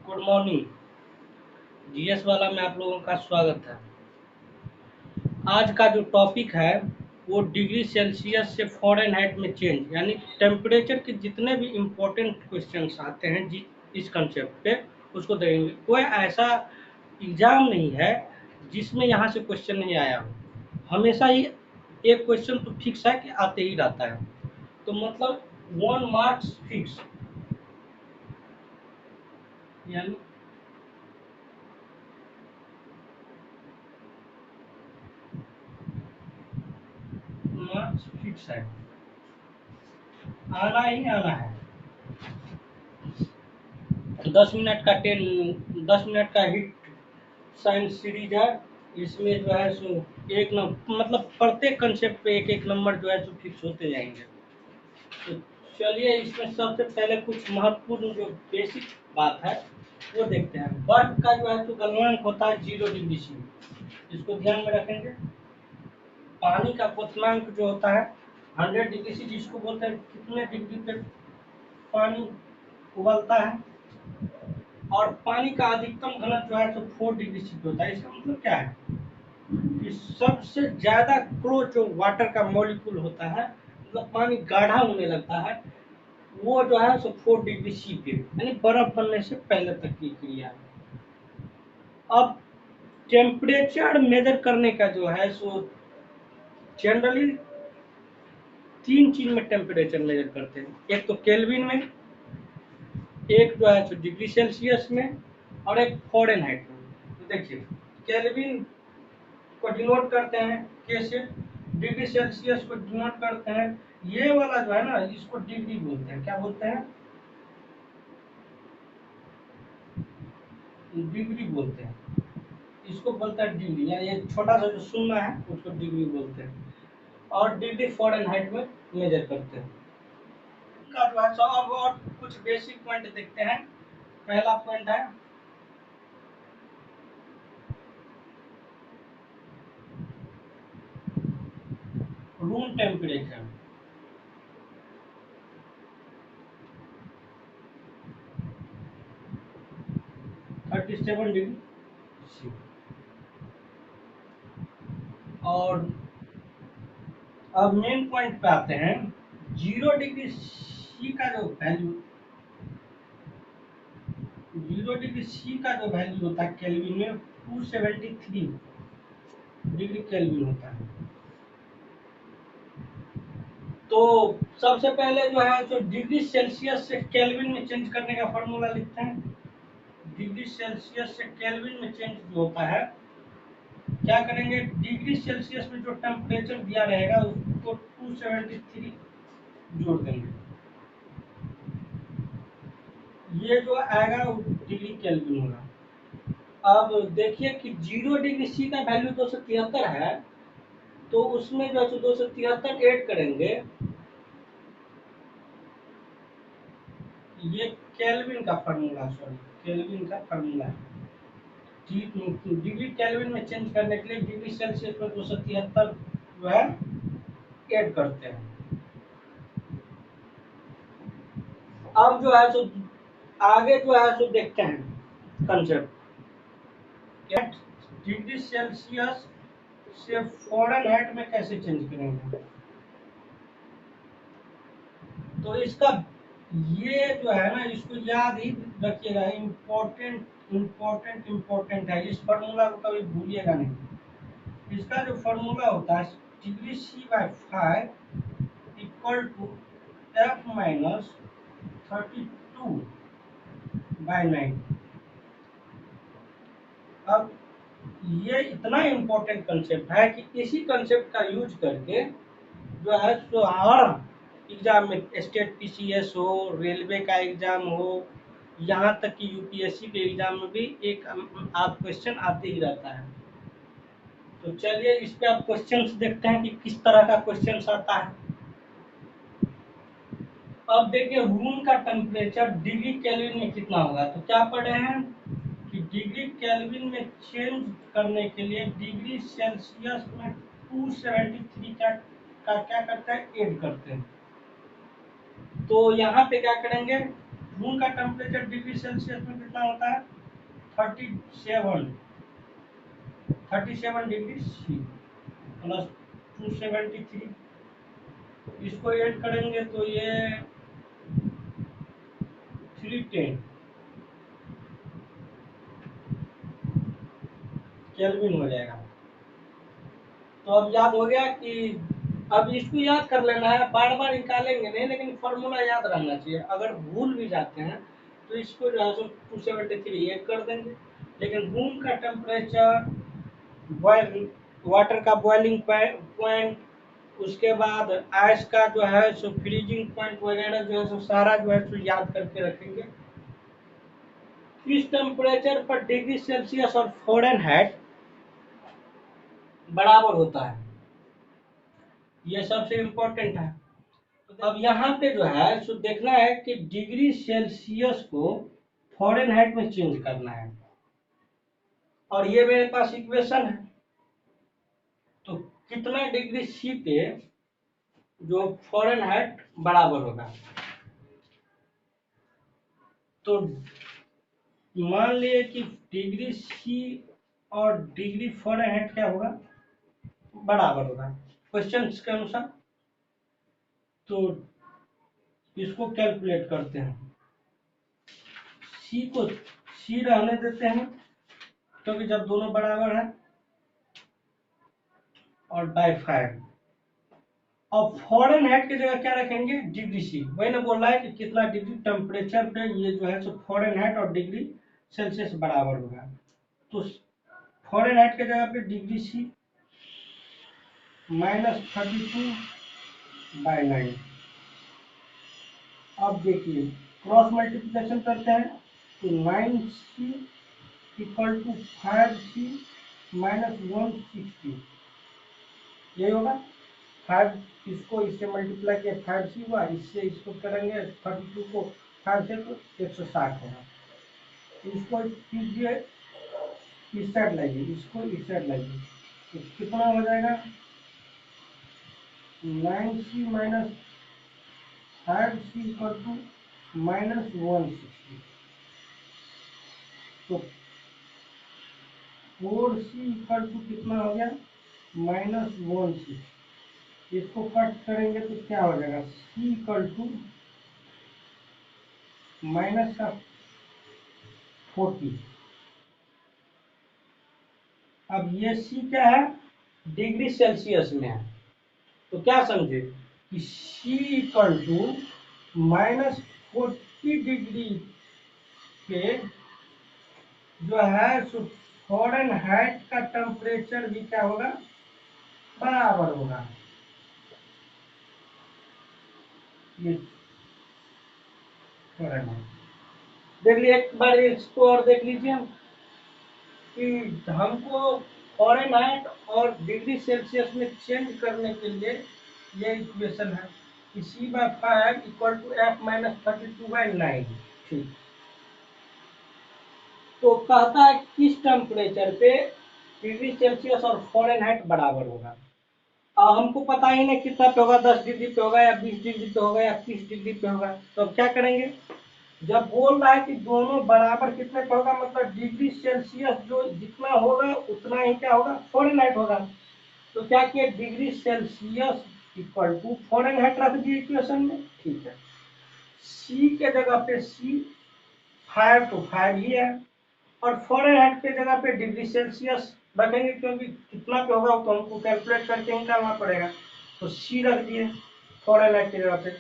Good morning. GS वाला में आप लोगों का स्वागत है। आज का जो टॉपिक है वो डिग्री सेल्सियस से फ़ारेनहाइट में चेंज, यानी टेम्परेचर के जितने भी इम्पोर्टेंट क्वेश्चंस आते हैं इस कंसेप्ट पे उसको देखेंगे। कोई ऐसा एग्ज़ाम नहीं है जिसमें यहाँ से क्वेश्चन नहीं आया हो। हमेशा ही एक क्वेश्चन तो फिक्स है कि आते ही रहता है, तो मतलब 1 मार्क्स फिक्स, यानी मार्क्स फिक्स है, आना ही आना है। 10 मिनट का हिट साइंस सीरीज है। इसमें जो है सो एक नंबर, मतलब प्रत्येक कंसेप्ट पे एक एक नंबर जो है सो फिक्स होते जाएंगे। तो चलिए इसमें सबसे पहले कुछ महत्वपूर्ण जो बेसिक बात है वो देखते हैं। बर्फ का जो है तो गलनांक होता है 0 डिग्री सी, इसको ध्यान में रखेंगे। पानी का क्वथनांक जो होता है 100 डिग्री सी, जिसको बोलते हैं कितने डिग्री पे पानी उबलता है। और पानी का अधिकतम घनत्व जो है तो 4 डिग्री सी होता है। इसका मतलब क्या है कि सबसे ज्यादा क्लोज जो वाटर का मॉलिक्यूल होता है, मतलब पानी गाढ़ा होने लगता है, वो जो है सो 4 डिग्री सी पे, यानी बर्फ बनने से पहले तक की क्रिया है। अब टेम्परेचर मेजर करने का जो है सो जनरली 3 चीज में टेम्परेचर मेजर करते हैं। एक तो केल्विन में, एक जो है सो डिग्री सेल्सियस में, और एक फ़ारेनहाइट में। तो देखिए केल्विन को डिनोट करते हैं के से, डिग्री सेल्सियस को डिनोट करते हैं, ये वाला जो है ना इसको डिग्री बोलते हैं। क्या बोलते हैं? डिग्री बोलते हैं। इसको बोलते हैं डिग्री, यानी ये छोटा सा जो शून्य है उसको डिग्री बोलते हैं। और डिग्री फ़ारेनहाइट में मेजर करते हैं। का जो है सो अब और कुछ बेसिक पॉइंट देखते हैं। पहला पॉइंट है रूम टेम्परेचर। 37 degree C. और अब मेन पॉइंट पे आते हैं। 0 डिग्री सी का जो वैल्यू, 0 डिग्री सी का जो वैल्यू होता है केल्विन में 273 डिग्री केल्विन होता है। तो सबसे पहले जो है तो डिग्री सेल्सियस से केल्विन में चेंज करने का फॉर्मूला लिखते हैं। डिग्री सेल्सियस से केल्विन में चेंज जो होता है, क्या करेंगे, डिग्री सेल्सियस में जो टेम्परेचर दिया रहेगा उसको 273 जोड़ देंगे। ये जो आएगा वो डिग्री केल्विन होगा। अब देखिए कि 0 डिग्री सी का वैल्यू 273 है, तो उसमें जो है 273 ऐड करेंगे। ये केल्विन का फार्मूला, सॉरी केल्विन का फार्मूला है। डिग्री केल्विन में चेंज करने के लिए डिग्री सेल्सियस में 273 जो है ऐड करते हैं। अब जो है सो आगे जो है सो देखते हैं कंसेप्ट, डिग्री सेल्सियस से फ़ारेनहाइट में कैसे चेंज करेंगे। तो इसका ये जो है ना इसको याद ही रखिएगा, इम्पोर्टेंट है। इस फार्मूला को कभी भूलिएगा नहीं। इसका जो फार्मूला होता है degree C by 5 equal to F minus 32/9। अब ये इतना इम्पोर्टेंट कंसेप्ट है कि इसी कंसेप्ट का यूज करके जो है सो हर एग्जाम में, स्टेट पीसीएस हो, रेलवे का एग्जाम हो, यहाँ तक कि यूपीएससी के एग्जाम में भी एक आप क्वेश्चन आते ही रहता है। तो चलिए इस पे आप क्वेश्चंस देखते हैं कि किस तरह का क्वेश्चंस आता है। अब देखिए रूम का टेम्परेचर डिग्री केल्विन में कितना होगा। तो क्या पढ़े हैं कि डिग्री केल्विन में चेंज करने के लिए डिग्री सेल्सियस में 273 का क्या करते हैं, ऐड करते हैं। तो यहाँ पे क्या करेंगे, रूम का टेम्परेचर डिग्री सेल्सियस में कितना होता है 37 डिग्री सी प्लस 273, इसको ऐड करेंगे तो ये 310 केल्विन हो जाएगा। तो अब याद हो गया कि अब इसको याद कर लेना है, बार बार निकालेंगे नहीं, लेकिन फॉर्मूला याद रहना चाहिए। अगर भूल भी जाते हैं तो इसको जो है सो 273 ऐड कर देंगे। लेकिन रूम का टेम्परेचर, बॉयल वाटर का बॉइलिंग पॉइंट, उसके बाद आइस का जो है सो फ्रीजिंग पॉइंट वगैरह जो है सो सारा जो है सो याद करके रखेंगे। किस टेम्परेचर पर डिग्री सेल्सियस और फ़ारेनहाइट बराबर होता है, ये सबसे इम्पोर्टेंट है। अब यहाँ पे जो है सो देखना है कि डिग्री सेल्सियस को फ़ारेनहाइट में चेंज करना है, और ये मेरे पास इक्वेशन है। तो कितना डिग्री सी पे जो फ़ारेनहाइट बराबर होगा, तो मान लिए कि डिग्री सी और डिग्री फ़ारेनहाइट क्या होगा, बराबर होगा क्वेश्चन के अनुसार। तो इसको कैलकुलेट करते हैं, सी को सी रहने देते हैं क्योंकि जब दोनों बराबर है, और बाय 5। और फ़ारेनहाइट की जगह क्या रखेंगे, डिग्री सी। वही ना बोल रहा है कि कितना डिग्री टेम्परेचर पे ये जो है सो फ़ारेनहाइट और डिग्री सेल्सियस बराबर होगा। तो फ़ारेनहाइट की जगह पे डिग्री सी -32/9। अब देखिए क्रॉस मल्टीप्लिकेशन करते हैं तो 9C इक्वल टू 5C -160, यही होगा। 5 इसको इससे मल्टीप्लाई किया 5C हुआ, इससे इसको करेंगे 32 को 5 से तो 160 होगा। इसको कीजिए इस साइड लाइए, इसको इस साइड लाइए, तो कितना हो जाएगा 9C -5C इक्वल टू -160। तो 4C इक्वल टू कितना हो गया -160। इसको कट करेंगे तो क्या हो जाएगा, C इक्वल टू माइनस का 40। अब ये C क्या है, डिग्री सेल्सियस में है। तो क्या समझे कि C इक्वल टू -40 डिग्री पे जो है सो फ़ारेनहाइट का टेम्परेचर भी क्या होगा, बराबर होगा। ये फ़ारेनहाइट देख लीजिए, एक बार इसको और देख लीजिए कि हमको फ़ारेनहाइट और डिग्री सेल्सियस में चेंज करने के लिए ये इक्वेशन है कि C/5 इक्वल टू F-32/9। ठीक, तो कहता है किस टेम्परेचर पे डिग्री सेल्सियस और फ़ारेनहाइट बराबर होगा। अब हमको पता ही नहीं कितना पे होगा, 10 डिग्री पे होगा या 20 डिग्री पे होगा या 30 डिग्री पे होगा। तो अब क्या करेंगे, जब बोल रहा है कि दोनों बराबर कितने पे होगा, मतलब डिग्री सेल्सियस जो जितना होगा उतना ही क्या होगा, फ़ारेनहाइट होगा। तो क्या किया, degree Celsius equal to Fahrenheit रख दिए इक्वेशन में। ठीक है, सी के जगह पे सी 5 तो 5 ही है, और फ़ारेनहाइट के जगह पे डिग्री सेल्सियस रखेंगे क्योंकि कितना पे होगा तो हमको कैलकुलेट करके निकालना पड़ेगा। तो सी रख दिए फ़ारेनहाइट की जगह पे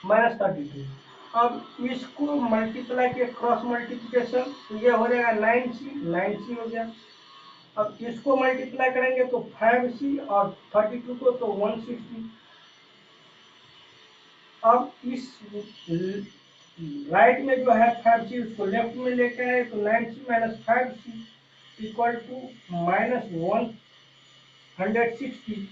-32। अब इसको मल्टीप्लाई किया क्रॉस मल्टीप्लिकेशन, तो ये हो जाएगा 9C हो गया। अब इसको मल्टीप्लाई करेंगे तो 5C और 32 को तो 160। अब इस राइट में जो है 5C उसको लेफ्ट में लेके आए तो 9C -5C इक्वल टू -160।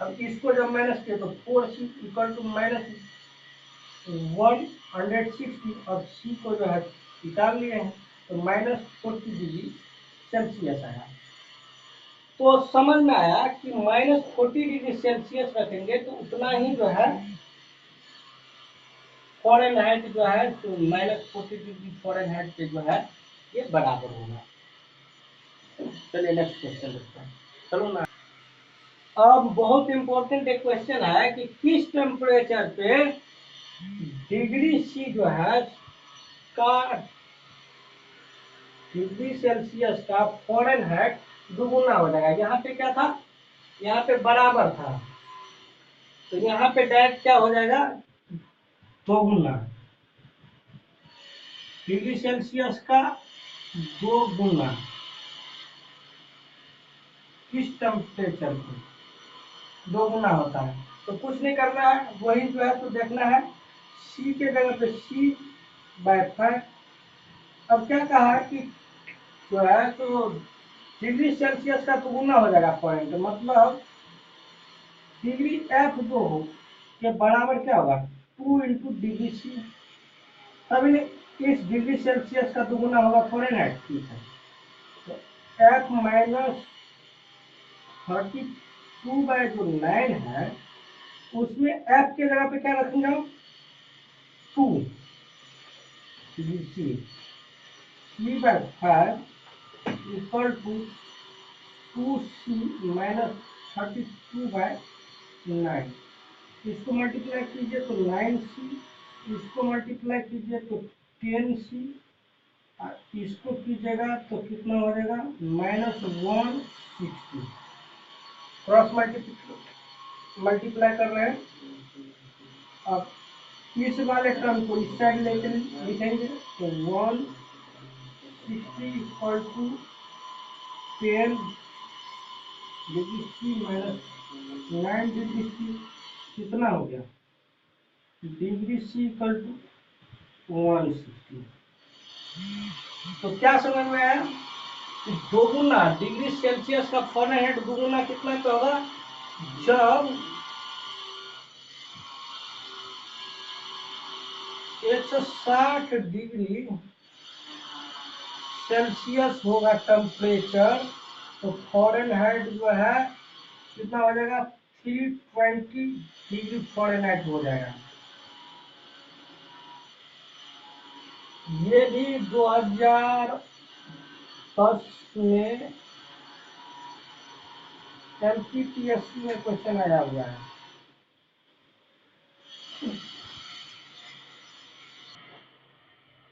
अब इसको जब माइनस किया तो 4C इक्वल टू -160। अब C को जो है निकाल लिए हैं तो -40 डिग्री सेल्सियस आया। तो समझ में आया कि -40 डिग्री सेल्सियस रखेंगे तो उतना ही जो है फॉरेन हाइट जो है तो -40 डिग्री फॉरेन हाइट पे जो है ये बराबर होगा। चलिए नेक्स्ट क्वेश्चन देखते हैं। चलो ना, अब बहुत इंपॉर्टेंट एक क्वेश्चन है कि किस टेम्परेचर पे डिग्री सी जो है का डिग्री सेल्सियस का फॉरेन हाइट दुगुना हो जाएगा। यहाँ पे क्या था, यहाँ पे बराबर था, तो यहाँ पे डायरेक्ट क्या हो जाएगा, दोगुना। डिग्री सेल्सियस का दो गुना किस टेम्परेचर पे दो गुना होता है। तो कुछ नहीं करना है, वही जो है तो देखना है सी के जगह पे C/5। अब क्या कहा है कि जो है तो डिग्री सेल्सियस का दुगुना हो जाएगा पॉइंट, मतलब डिग्री F जो हो के बराबर क्या होगा 2 × डिग्री C। तभी इस डिग्री सेल्सियस का दुगुना होगा फॉरेनहाइट। ठीक है, तो F -32 जो 9 है उसमें F के जगह पे क्या रखेंगे हम 2 degree C/5 equal to 2C -32/9। इसको मल्टीप्लाई कीजिए तो 9C, इसको मल्टीप्लाई कीजिए तो 10C, इसको कीजिएगा तो कितना हो जाएगा -160। क्रॉस मल्टीप्लाई कर रहे हैं। अब इस वाले टर्म को इस साइड लेकर लिखेंगे तो 160 equal to 10 degree C -9 degree C कितना हो गया, डिग्री C इक्वल टू 160। तो क्या समझ में आया कि दोगुना डिग्री सेल्सियस का फॉरेनहाइट दोगुना कितना पे होगा, जब 160 डिग्री सेल्सियस होगा टेम्परेचर, तो फॉरेनहाइट जो है कितना हो जाएगा 320 डिग्री फॉरेनहाइट हो जाएगा। ये भी 2010 में MPPSC में क्वेश्चन आया हुआ है।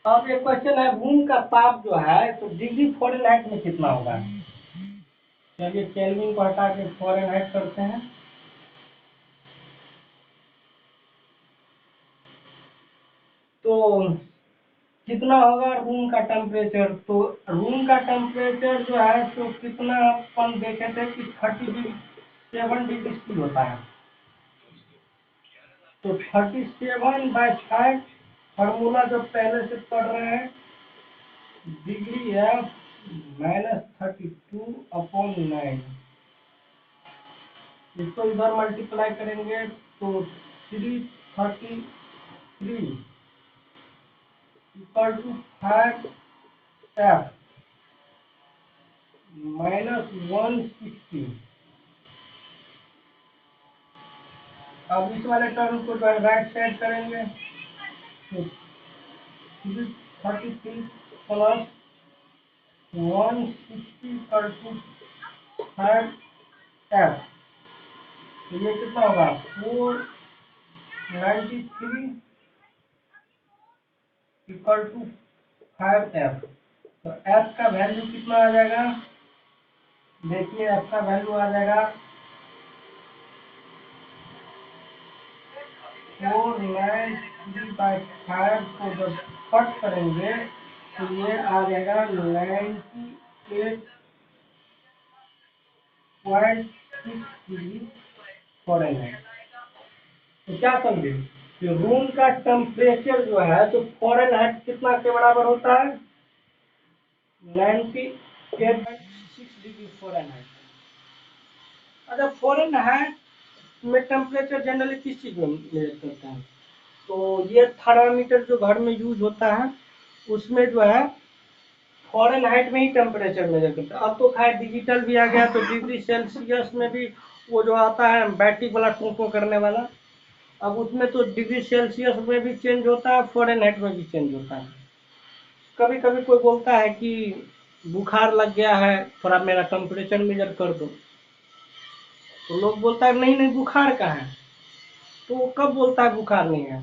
अब एक क्वेश्चन है रूम का ताप जो है तो डिग्री फॉरेनहाइट में कितना होगा। चलिए केल्विन को हटा के फॉरेनहाइट करते हैं। तो कितना होगा रूम का टेम्परेचर, तो रूम का टेम्परेचर जो है तो कितना अपन देखे थे कि 37 डिग्री C होता है। तो 37/5 फार्मूला जो पहले से पढ़ रहे हैं, डिग्री F -32/9। इसको इधर मल्टीप्लाई करेंगे तो 333 इक्वल टू 5F -160। अब इस वाले टर्म को राइट साइड करेंगे तो 333 प्लस 160 इक्वल टू 5F। तो ये कितना होगा 493 इक्वल टू 5F। तो F का वैल्यू कितना आ जाएगा, देखिए F का वैल्यू आ जाएगा 493/5 को जब कट करेंगे तो ये आ जाएगा 98.6 डिग्री फॉरेनहाइट। तो क्या समझे कि रूम का टेम्परेचर जो है तो फॉरेनहाइट कितना के बराबर होता है 98.6 डिग्री फॉरेनहाइट। अच्छा, फॉरेनहाइट में टेम्परेचर जनरली किस चीज़ में मेजर करते हैं, तो ये थर्मामीटर जो घर में यूज होता है उसमें जो है फॉरेनहाइट में ही टेम्परेचर मेजर करते हैं। अब तो खैर डिजिटल भी आ गया, तो डिग्री सेल्सियस में भी वो जो आता है बैटरी वाला टोको करने वाला, अब उसमें तो डिग्री सेल्सियस में भी चेंज होता है, फ़ारेनहाइट में भी चेंज होता है। कभी कभी कोई बोलता है कि बुखार लग गया है, थोड़ा मेरा टेम्परेचर मेजर कर दो, तो लोग बोलता है नहीं नहीं बुखार का है। तो वो कब बोलता है बुखार नहीं है?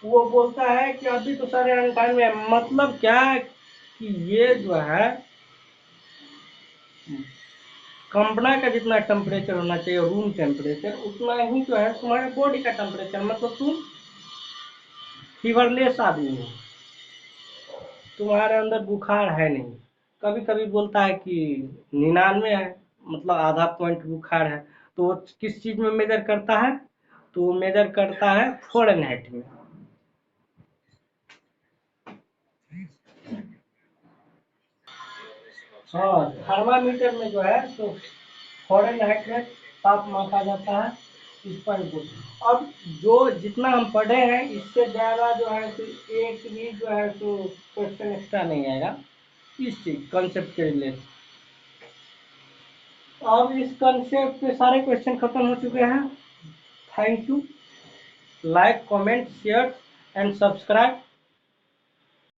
वो बोलता है कि अभी तो साढ़े 98 है। मतलब क्या कि ये जो है कंपना का जितना टेम्परेचर होना चाहिए रूम टेम्परेचर, उतना ही जो है तुम्हारे बॉडी का टेम्परेचर, मतलब तुम फीवरलेस आदमी हो, तुम्हारे अंदर बुखार है नहीं। कभी कभी बोलता है कि 99 है, मतलब आधा पॉइंट बुखार है। तो वो किस चीज में मेजर करता है? तो वो मेजर करता है फ़ारेनहाइट में। हाँ, थर्मामीटर में जो है तो फ़ारेनहाइट में ताप मापा जाता है इस पॉइंट को। अब जो जितना हम पढ़े हैं इससे ज़्यादा जो है तो एक भी जो है तो क्वेश्चन एक्स्ट्रा नहीं आएगा इस चीज कॉन्सेप्ट के रिलेटेड। अब इस कॉन्सेप्ट के सारे क्वेश्चन खत्म हो चुके हैं। Thank you. Like, comment, share and subscribe.